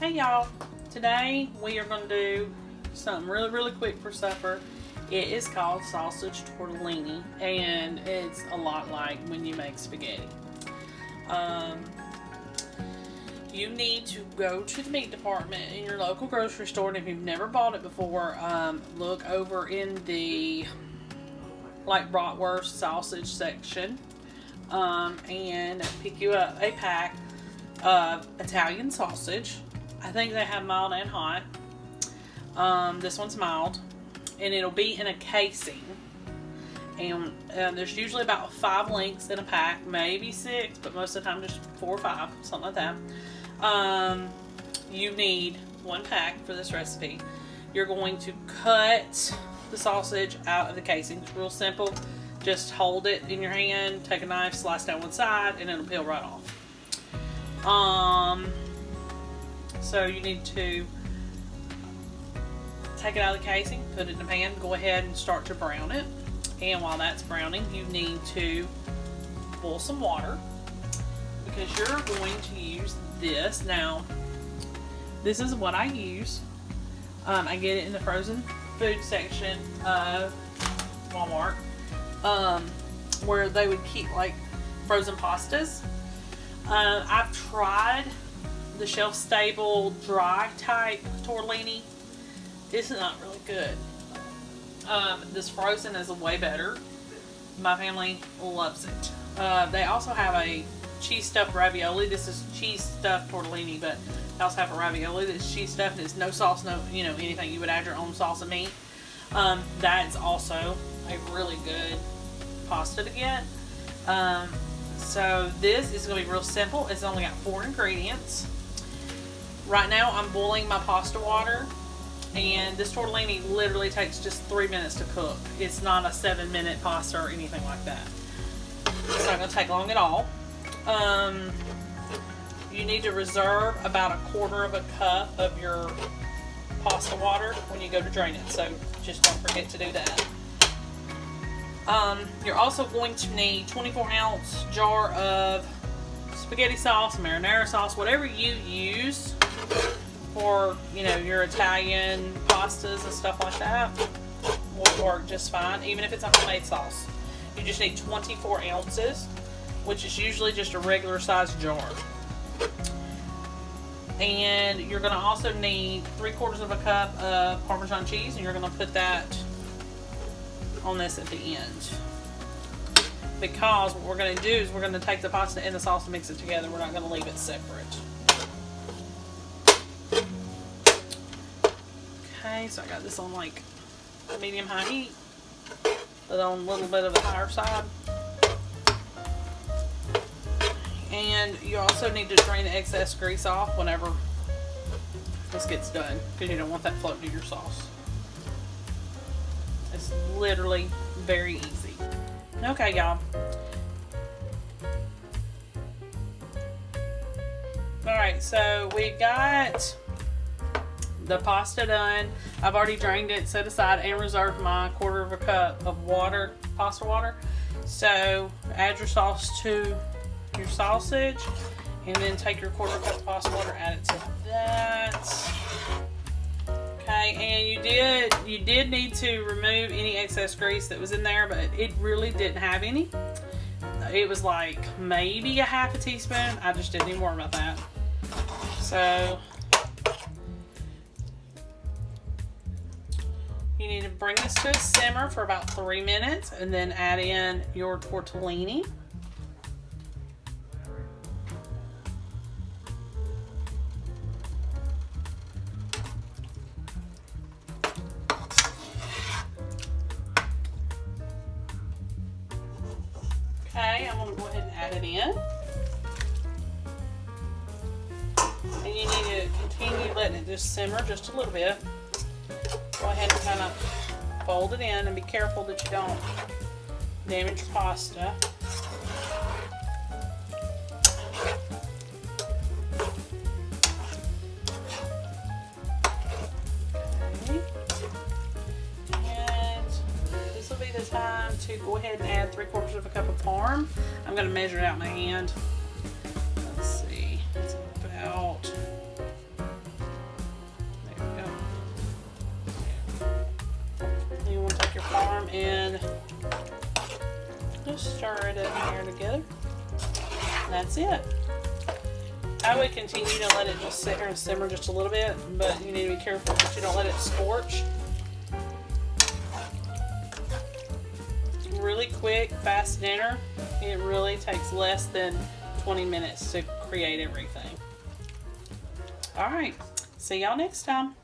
Hey y'all, today we are going to do something really quick for supper. It is called sausage tortellini, and it's a lot like when you make spaghetti. You need to go to the meat department in your local grocery store, and if you've never bought it before, look over in the bratwurst sausage section and pick you up a pack of Italian sausage. I think they have mild and hot. This one's mild, and it'll be in a casing. And there's usually about 5 links in a pack, maybe 6, but most of the time just 4 or 5, something like that. You need 1 pack for this recipe. You're going to cut the sausage out of the casing. It's real simple. Just hold it in your hand, take a knife, slice down one side, and it'll peel right off. So you need to take it out of the casing, put it in a pan, go ahead and start to brown it. And while that's browning, you need to boil some water because you're going to use this. Now, this is what I use. I get it in the frozen food section of Walmart, where they would keep like frozen pastas. I've tried the shelf-stable dry type tortellini. It's not really good. This frozen is way better. My family loves it. They also have a cheese stuffed ravioli. This is cheese stuffed tortellini, but they also have a ravioli that's cheese stuffed. It's no sauce, no anything. You would add your own sauce and meat. That's also a really good pasta to get. So this is going to be real simple. It's only got 4 ingredients. Right now I'm boiling my pasta water, and this tortellini literally takes just 3 minutes to cook. It's not a 7-minute pasta or anything like that. It's not going to take long at all. You need to reserve about 1/4 cup of your pasta water when you go to drain it, so just don't forget to do that. You're also going to need 24-ounce jar of spaghetti sauce, marinara sauce, whatever you use for your Italian pastas and stuff like that will work just fine, even if it's a homemade sauce. You just need 24 ounces, which is usually just a regular sized jar. And you're going to also need 3/4 cup of Parmesan cheese, and you're going to put that on this at the end. Because what we're going to do is we're going to take the pasta and the sauce and mix it together. We're not going to leave it separate. Okay, so I got this on like medium-high heat, but on a little bit of the higher side. And you also need to drain the excess grease off whenever this gets done, because you don't want that floating in your sauce. It's literally very easy. Okay, y'all. Alright, so we got the pasta done. I've already drained it, set aside, and reserved my 1/4 cup of water, pasta water. So add your sauce to your sausage, and then take your 1/4 cup of pasta water, add it to that. Okay, and you did need to remove any excess grease that was in there, but it really didn't have any. It was like maybe a 1/2 teaspoon. I just didn't even worry about that. So you need to bring this to a simmer for about 3 minutes, and then add in your tortellini. Okay, I'm going to go ahead and add it in. And you need to continue letting it just simmer just a little bit. Go ahead and kind of fold it in, and be careful that you don't damage your pasta. Okay. And this will be the time to go ahead and add 3/4 cup of parm. I'm going to measure it out in my hand. Let's see, it's about and just stir it in here together. That's it. I would continue to let it just sit here and simmer just a little bit, but you need to be careful that you don't let it scorch. Really quick, fast dinner. It really takes less than 20 minutes to create everything. Alright, see y'all next time.